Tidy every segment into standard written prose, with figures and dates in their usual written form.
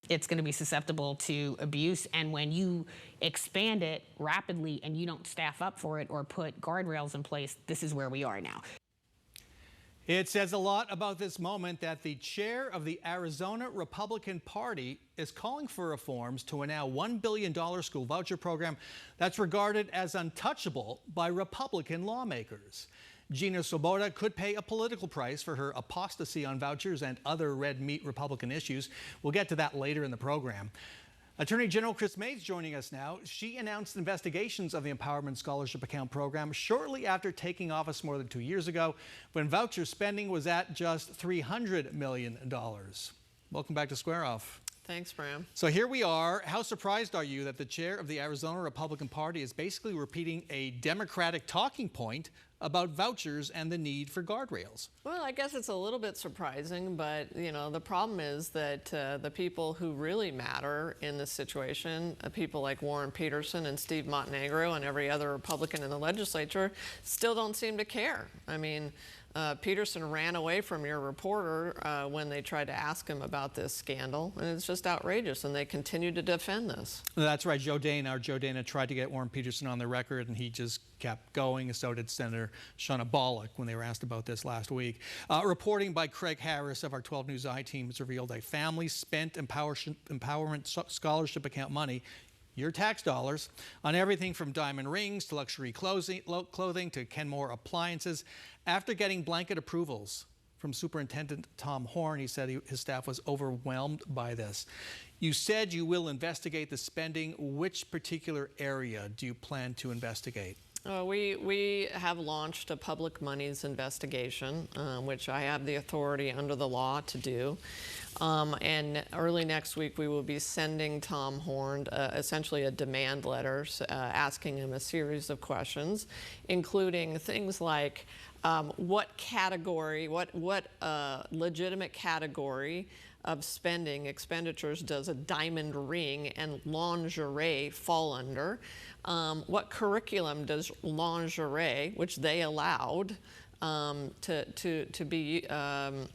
it's going to be susceptible to abuse. And when you expand it rapidly and you don't staff up for it or put guardrails in place, this is where we are now. It says a lot about this moment that the chair of the Arizona Republican Party is calling for reforms to a now $1 billion school voucher program that's regarded as untouchable by Republican lawmakers. Gina Swoboda could pay a political price for her apostasy on vouchers and other red meat Republican issues. We'll get to that later in the program. Attorney General Kris Mayes joining us now. She announced investigations of the Empowerment Scholarship Account program shortly after taking office more than 2 years ago, when voucher spending was at just $300 million. Welcome back to Square Off. Thanks, Bram. So here we are. How surprised are you that the chair of the Arizona Republican Party is basically repeating a Democratic talking point about vouchers and the need for guardrails? Well, I guess it's a little bit surprising, but you know, the problem is that the people who really matter in this situation, people like Warren Peterson and Steve Montenegro and every other Republican in the legislature, still don't seem to care. I mean, Peterson ran away from your reporter when they tried to ask him about this scandal, and it's just outrageous, and they continue to defend this. That's right. Joe Dana tried to get Warren Peterson on the record, and he just kept going, and so did Senator Shauna Bollock when they were asked about this last week. Reporting by Craig Harris of our 12 News I team has revealed a family spent Empowerment Scholarship Account money, your tax dollars, on everything from diamond rings to luxury clothing to Kenmore appliances. After getting blanket approvals from Superintendent Tom Horne, he said his staff was overwhelmed by this. You said you will investigate the spending. Which particular area do you plan to investigate? We have launched a public monies investigation, which I have the authority under the law to do. And early next week, we will be sending Tom Horne essentially a demand letter asking him a series of questions, including things like what category, what legitimate category of expenditures does a diamond ring and lingerie fall under? What curriculum does lingerie, which they allowed to be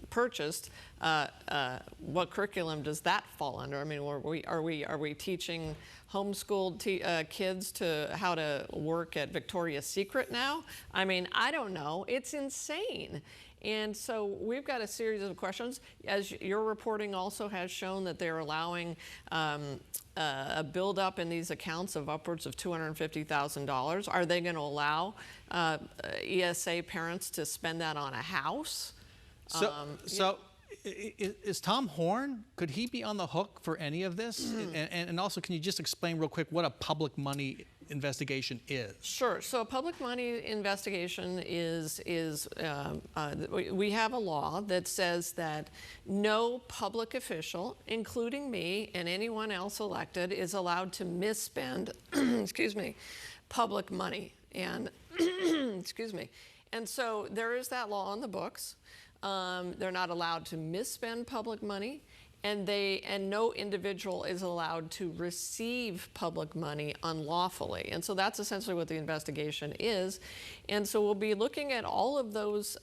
purchased, what curriculum does that fall under? I mean, are we teaching homeschooled kids to how to work at Victoria's Secret now? I mean, I don't know. It's insane. And so we've got a series of questions. As your reporting also has shown, that they're allowing a buildup in these accounts of upwards of $250,000. Are they going to allow ESA parents to spend that on a house? Is Tom Horne, could he be on the hook for any of this? And also, can you just explain real quick what a public money investigation is? Sure. So a public money investigation is we have a law that says that no public official, including me and anyone else elected, is allowed to misspend, excuse me, public money. And excuse me. And so there is that law on the books. They're not allowed to misspend public money, and no individual is allowed to receive public money unlawfully. And so that's essentially what the investigation is. And so we'll be looking at all of those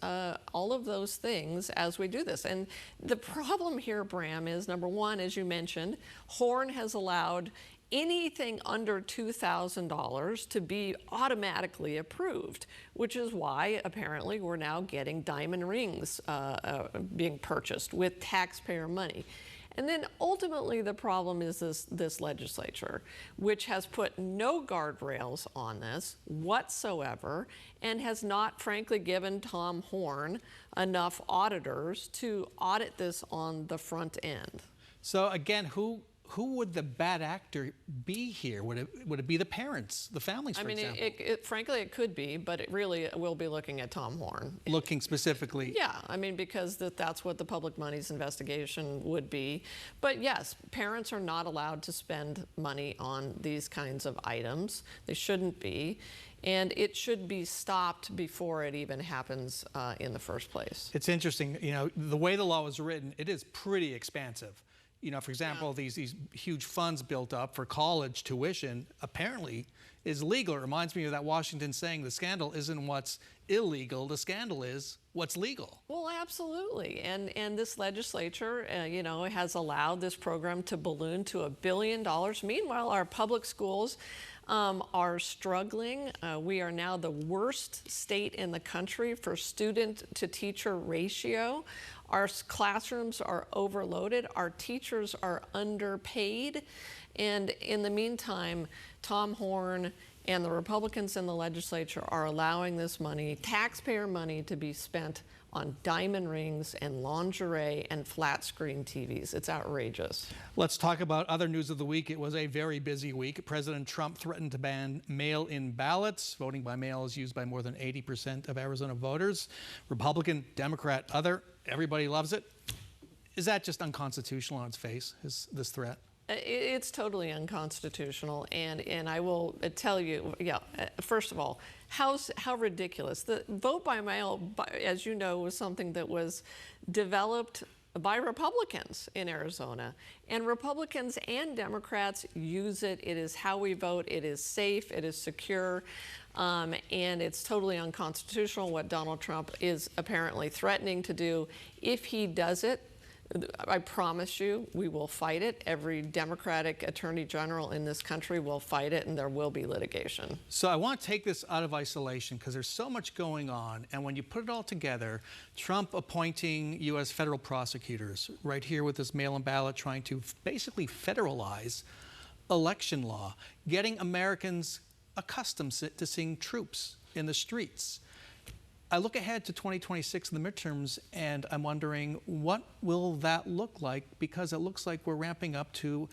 things as we do this. And the problem here, Bram, is number one, as you mentioned, Horne has allowed anything under $2,000 to be automatically approved, which is why apparently we're now getting diamond rings being purchased with taxpayer money. And then ultimately the problem is this legislature, which has put no guardrails on this whatsoever and has not, frankly, given Tom Horne enough auditors to audit this on the front end. So again, who would the bad actor be here? Would it be the parents, the families, for example? I mean, frankly, it could be, but it really will be looking at Tom Horne. Looking specifically? Yeah, I mean, because that's what the public monies investigation would be. But yes, parents are not allowed to spend money on these kinds of items. They shouldn't be. And it should be stopped before it even happens in the first place. It's interesting, you know, the way the law is written, it is pretty expansive. You know, for example, these huge funds built up for college tuition apparently is legal. It reminds me of that Washington saying, the scandal isn't what's illegal. The scandal is what's legal. Well, absolutely. And this legislature, you know, has allowed this program to balloon to $1 billion. Meanwhile, our public schools are struggling. We are now the worst state in the country for student to teacher ratio. Our classrooms are overloaded. Our teachers are underpaid. And in the meantime, Tom Horne and the Republicans in the legislature are allowing this money, taxpayer money, to be spent on diamond rings and lingerie and flat screen TVs. It's outrageous. Let's talk about other news of the week. It was a very busy week. President Trump threatened to ban mail-in ballots. Voting by mail is used by more than 80% of Arizona voters. Republican, Democrat, other, everybody loves it. Is that just unconstitutional on its face, this threat? It's totally unconstitutional, and I will tell you, first of all, how ridiculous. The vote by mail, as you know, was something that was developed by Republicans in Arizona, and Republicans and Democrats use it. It is how we vote. It is safe. It is secure, and it's totally unconstitutional what Donald Trump is apparently threatening to do. If he does it, I promise you, we will fight it. Every Democratic attorney general in this country will fight it, and there will be litigation. So I want to take this out of isolation because there's so much going on. And when you put it all together, Trump appointing U.S. federal prosecutors right here with this mail-in ballot, trying to basically federalize election law, getting Americans accustomed to seeing troops in the streets. I look ahead to 2026 in the midterms, and I'm wondering, what will that look like? Because it looks like we're ramping up to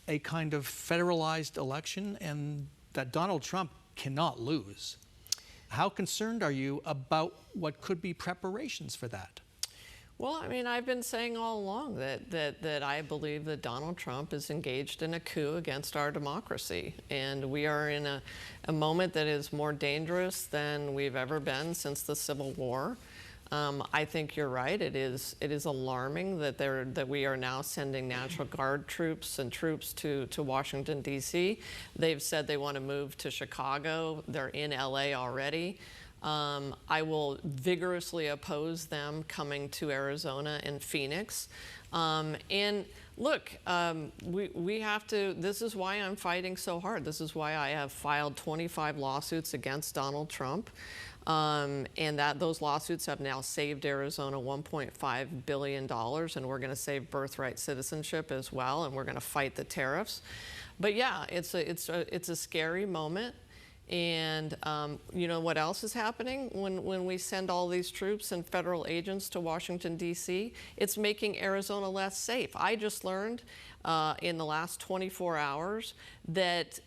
a kind of federalized election and that Donald Trump cannot lose. How concerned are you about what could be preparations for that? Well, I mean, I've been saying all along that I believe that Donald Trump is engaged in a coup against our democracy. And we are in a moment that is more dangerous than we've ever been since the Civil War. I think you're right. It is alarming that we are now sending National Guard troops and troops to Washington, D.C. They've said they want to move to Chicago. They're in L.A. already. I will vigorously oppose them coming to Arizona and Phoenix. And look, we have to, this is why I'm fighting so hard. This is why I have filed 25 lawsuits against Donald Trump. And those lawsuits have now saved Arizona $1.5 billion, and we're going to save birthright citizenship as well, and we're going to fight the tariffs. But yeah, it's a scary moment. And you know what else is happening when we send all these troops and federal agents to Washington, D.C.? It's making Arizona less safe. I just learned in the last 24 hours that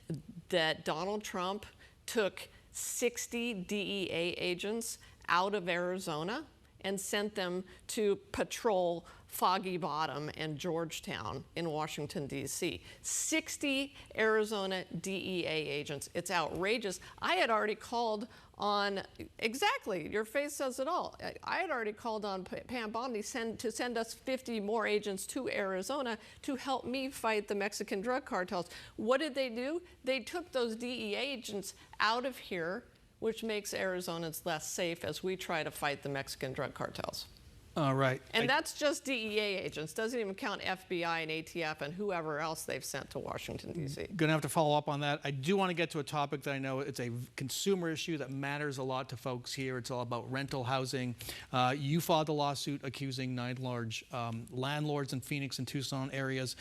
Donald Trump took 60 DEA agents out of Arizona and sent them to patrol Foggy Bottom and Georgetown in Washington, D.C. 60 Arizona DEA agents. It's outrageous. I had already called on, exactly, your face says it all. I had already called on Pam Bondi to send us 50 more agents to Arizona to help me fight the Mexican drug cartels. What did they do? They took those DEA agents out of here, which makes Arizonans less safe as we try to fight the Mexican drug cartels. All right. And that's just DEA agents. Doesn't even count FBI and ATF and whoever else they've sent to Washington, D.C. Going to have to follow up on that. I do want to get to a topic that I know it's a consumer issue that matters a lot to folks here. It's all about rental housing. You filed a lawsuit accusing 9 large landlords in Phoenix and Tucson areas.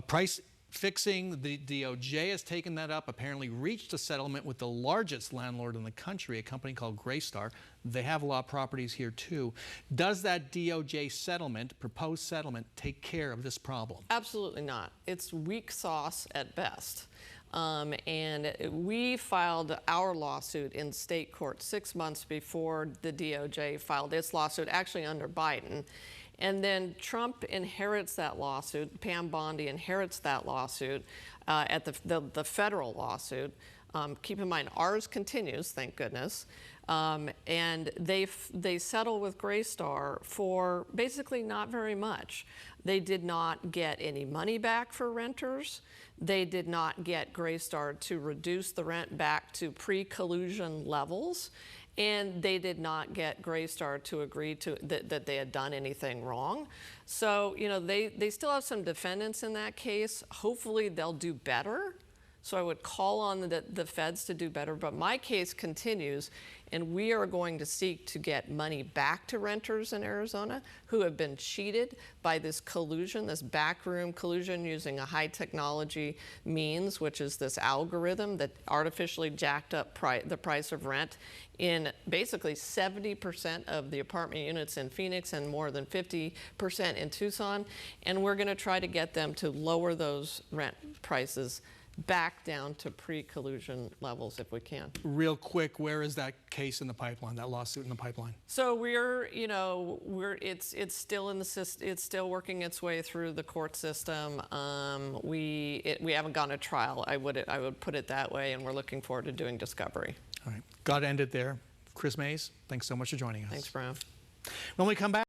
Price fixing, the DOJ has taken that up, apparently reached a settlement with the largest landlord in the country, a company called Greystar. They have a lot of properties here too. Does that DOJ settlement, proposed settlement, take care of this problem? Absolutely not. It's weak sauce at best. And we filed our lawsuit in state court 6 months before the DOJ filed its lawsuit, actually under Biden. And then Trump inherits that lawsuit. Pam Bondi inherits that lawsuit at the federal lawsuit. Keep in mind, ours continues, thank goodness. And they settle with Greystar for basically not very much. They did not get any money back for renters. They did not get Greystar to reduce the rent back to pre-collusion levels. and they did not get Greystar to agree to that they had done anything wrong. So, you know, they still have some defendants in that case. Hopefully they'll do better. So I would call on the feds to do better, but my case continues, and we are going to seek to get money back to renters in Arizona who have been cheated by this collusion, this backroom collusion using a high technology means, which is this algorithm that artificially jacked up the price of rent in basically 70% of the apartment units in Phoenix and more than 50% in Tucson. And we're going to try to get them to lower those rent prices back down to pre-collusion levels if we can. Real quick, where is that case in the pipeline, that lawsuit in the pipeline? So it's still in the system, it's still working its way through the court system. We haven't gone to trial, I would put it that way, and we're looking forward to doing discovery. All right, got to end it there. Kris Mayes, thanks so much for joining us. Thanks, Brown. When we come back.